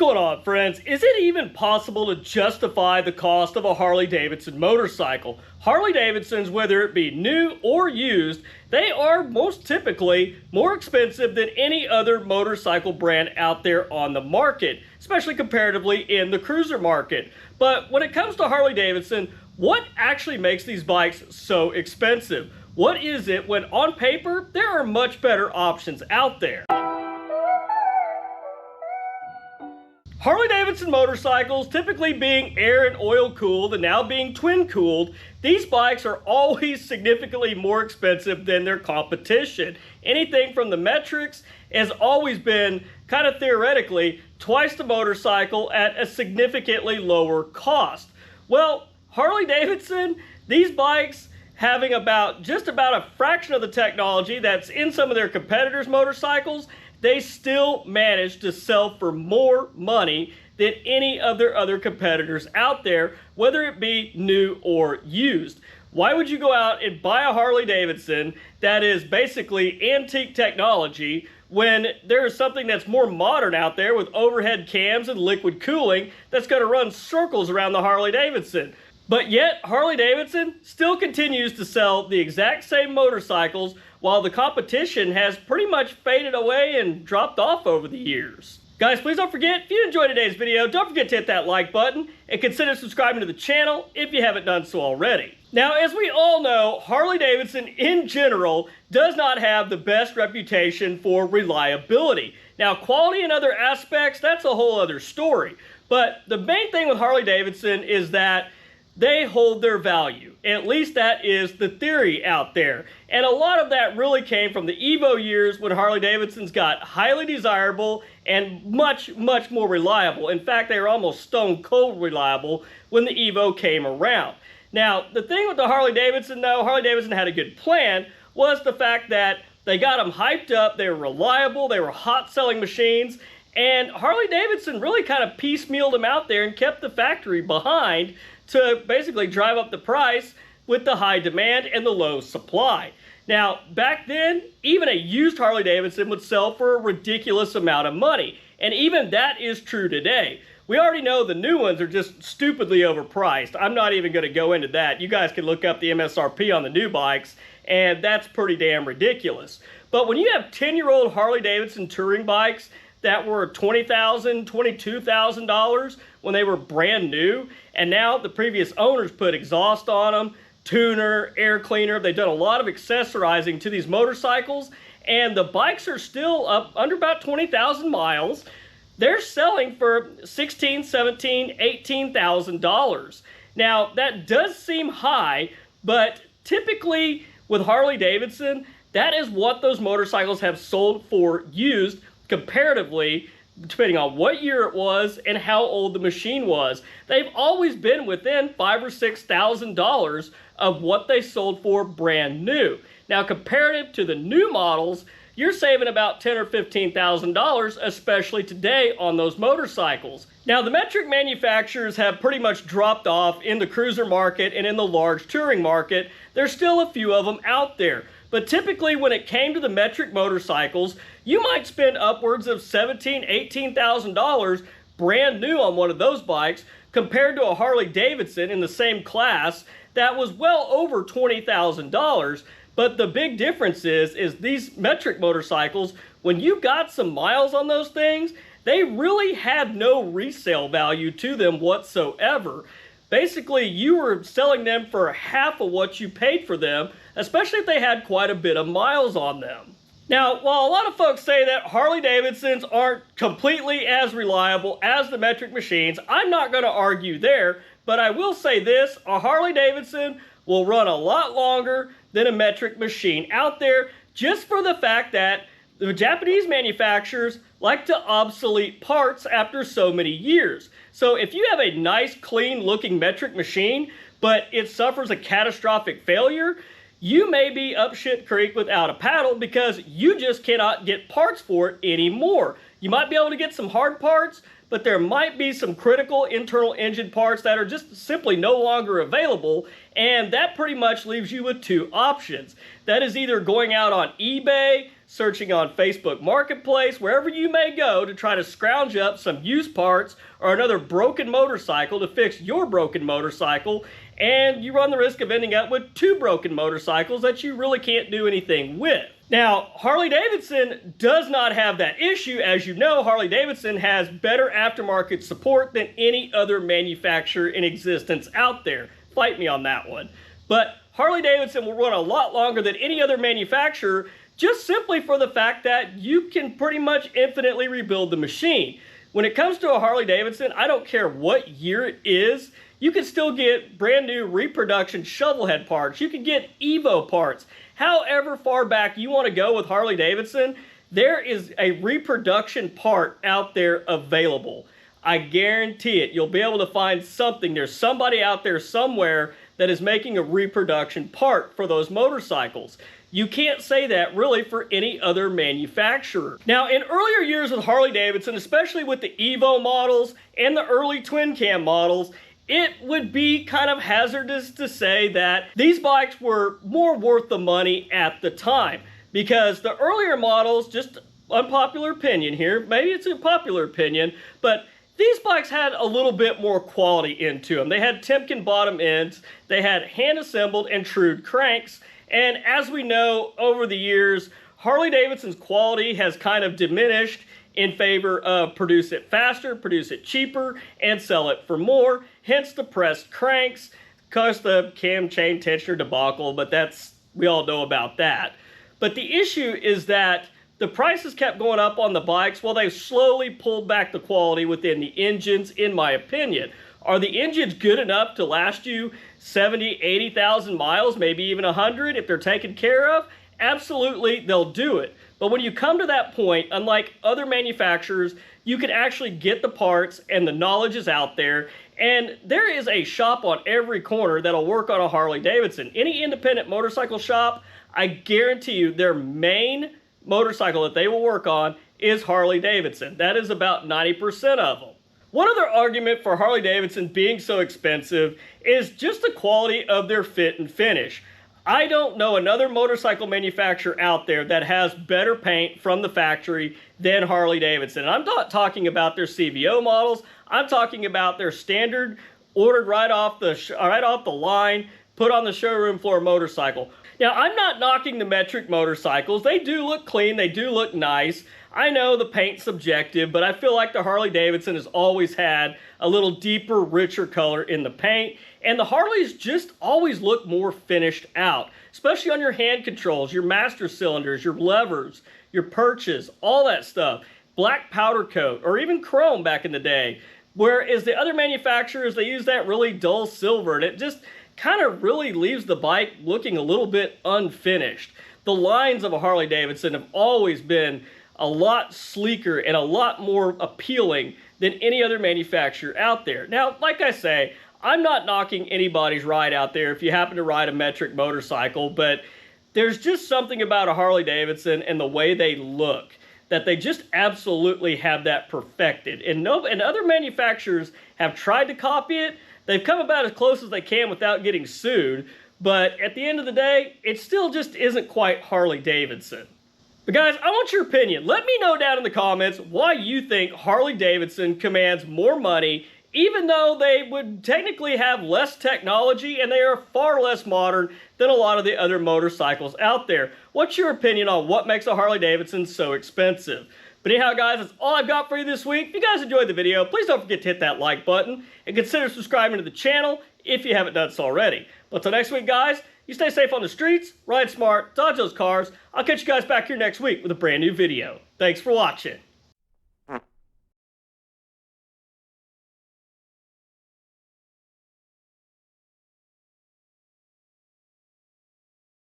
going on, friends? Is it even possible to justify the cost of a Harley-Davidson motorcycle? Harley-Davidsons, whether it be new or used, they are most typically more expensive than any other motorcycle brand out there on the market, especially comparatively in the cruiser market. But when it comes to Harley-Davidson, what actually makes these bikes so expensive? What is it when on paper there are much better options out there? Harley-Davidson motorcycles, typically being air and oil cooled and now being twin cooled, these bikes are always significantly more expensive than their competition. Anything from the metrics has always been, kind of theoretically, twice the motorcycle at a significantly lower cost. Well, Harley-Davidson, these bikes having just about a fraction of the technology that's in some of their competitors' motorcycles, they still manage to sell for more money than any of their other competitors out there, whether it be new or used. Why would you go out and buy a Harley-Davidson that is basically antique technology when there is something that's more modern out there with overhead cams and liquid cooling that's going to run circles around the Harley-Davidson? But yet, Harley-Davidson still continues to sell the exact same motorcycles while the competition has pretty much faded away and dropped off over the years. Guys, please don't forget, if you enjoyed today's video, don't forget to hit that like button and consider subscribing to the channel if you haven't done so already. Now, as we all know, Harley-Davidson in general does not have the best reputation for reliability. Now, quality and other aspects, that's a whole other story. But the main thing with Harley-Davidson is that they hold their value. At least that is the theory out there. And a lot of that really came from the Evo years when Harley-Davidsons got highly desirable and much, much more reliable. In fact, they were almost stone cold reliable when the Evo came around. Now, the thing with the Harley-Davidson though, Harley-Davidson had a good plan, was the fact that they got them hyped up, they were reliable, they were hot selling machines, and Harley-Davidson really kind of piecemealed them out there and kept the factory behind to basically drive up the price with the high demand and the low supply. Now, back then, even a used Harley-Davidson would sell for a ridiculous amount of money. And even that is true today. We already know the new ones are just stupidly overpriced. I'm not even going to go into that. You guys can look up the MSRP on the new bikes, and that's pretty damn ridiculous. But when you have 10-year-old Harley-Davidson touring bikes that were $20,000, $22,000 when they were brand new, and now the previous owners put exhaust on them, tuner, air cleaner, they've done a lot of accessorizing to these motorcycles, and the bikes are still up under about 20,000 miles. They're selling for $16,000, $17,000, $18,000. Now, that does seem high, but typically with Harley-Davidson, that is what those motorcycles have sold for used comparatively, depending on what year it was and how old the machine was. They've always been within $5,000 or $6,000 of what they sold for brand new. Now, comparative to the new models, you're saving about $10,000 or $15,000, especially today on those motorcycles. Now, the metric manufacturers have pretty much dropped off in the cruiser market and in the large touring market. There's still a few of them out there. But typically when it came to the metric motorcycles, you might spend upwards of $17,000, $18,000 brand new on one of those bikes compared to a Harley-Davidson in the same class that was well over $20,000. But the big difference is these metric motorcycles, when you got some miles on those things, they really had no resale value to them whatsoever. Basically, you were selling them for half of what you paid for them, especially if they had quite a bit of miles on them. Now, while a lot of folks say that Harley-Davidsons aren't completely as reliable as the metric machines, I'm not going to argue there, but I will say this, a Harley-Davidson will run a lot longer than a metric machine out there, just for the fact that the Japanese manufacturers like to obsolete parts after so many years. So if you have a nice, clean looking metric machine, but it suffers a catastrophic failure, you may be up shit creek without a paddle because you just cannot get parts for it anymore. You might be able to get some hard parts, but there might be some critical internal engine parts that are just simply no longer available, and that pretty much leaves you with two options. That is either going out on eBay, searching on Facebook Marketplace, wherever you may go to try to scrounge up some used parts or another broken motorcycle to fix your broken motorcycle, and you run the risk of ending up with 2 broken motorcycles that you really can't do anything with. Now, Harley-Davidson does not have that issue. As you know, Harley-Davidson has better aftermarket support than any other manufacturer in existence out there. Fight me on that one. But Harley-Davidson will run a lot longer than any other manufacturer, just simply for the fact that you can pretty much infinitely rebuild the machine. When it comes to a Harley-Davidson, I don't care what year it is, you can still get brand new reproduction shovel head parts. You can get Evo parts. However far back you want to go with Harley-Davidson, there is a reproduction part out there available. I guarantee it. You'll be able to find something. There's somebody out there somewhere that is making a reproduction part for those motorcycles. You can't say that really for any other manufacturer. Now, in earlier years with Harley-Davidson, especially with the Evo models and the early twin cam models, it would be kind of hazardous to say that these bikes were more worth the money at the time, because the earlier models, just unpopular opinion here, maybe it's a popular opinion, but these bikes had a little bit more quality into them. They had Timken bottom ends, they had hand-assembled and trued cranks, and as we know, over the years, Harley-Davidson's quality has kind of diminished in favor of produce it faster, produce it cheaper, and sell it for more. Hence the pressed cranks, cause the cam chain tensioner debacle, but we all know about that. But the issue is that the prices kept going up on the bikes while they've slowly pulled back the quality within the engines, in my opinion. Are the engines good enough to last you 70, 80,000 miles, maybe even 100 if they're taken care of? Absolutely, they'll do it. But when you come to that point, unlike other manufacturers, you can actually get the parts and the knowledge is out there. And there is a shop on every corner that'll work on a Harley-Davidson. Any independent motorcycle shop, I guarantee you their main motorcycle that they will work on is Harley-Davidson. That is about 90% of them. One other argument for Harley-Davidson being so expensive is just the quality of their fit and finish. I don't know another motorcycle manufacturer out there that has better paint from the factory than Harley-Davidson. And I'm not talking about their CVO models. I'm talking about their standard, ordered right off the line, put on the showroom floor motorcycle. Now, I'm not knocking the metric motorcycles. They do look clean. They do look nice. I know the paint's subjective, but I feel like the Harley-Davidson has always had a little deeper, richer color in the paint. And the Harleys just always look more finished out, especially on your hand controls, your master cylinders, your levers, your perches, all that stuff. Black powder coat, or even chrome back in the day. Whereas the other manufacturers, they use that really dull silver, and it just kind of really leaves the bike looking a little bit unfinished. The lines of a Harley-Davidson have always been a lot sleeker and a lot more appealing than any other manufacturer out there. Now, like I say, I'm not knocking anybody's ride out there if you happen to ride a metric motorcycle, but there's just something about a Harley-Davidson and the way they look that they just absolutely have that perfected. And other manufacturers have tried to copy it. They've come about as close as they can without getting sued, but at the end of the day, it still just isn't quite Harley-Davidson. But guys, I want your opinion. Let me know down in the comments why you think Harley-Davidson commands more money, even though they would technically have less technology and they are far less modern than a lot of the other motorcycles out there. What's your opinion on what makes a Harley-Davidson so expensive? But anyhow, guys, that's all I've got for you this week. If you guys enjoyed the video, please don't forget to hit that like button and consider subscribing to the channel if you haven't done so already. But until next week, guys, you stay safe on the streets, ride smart, dodge those cars. I'll catch you guys back here next week with a brand new video. Thanks for watching.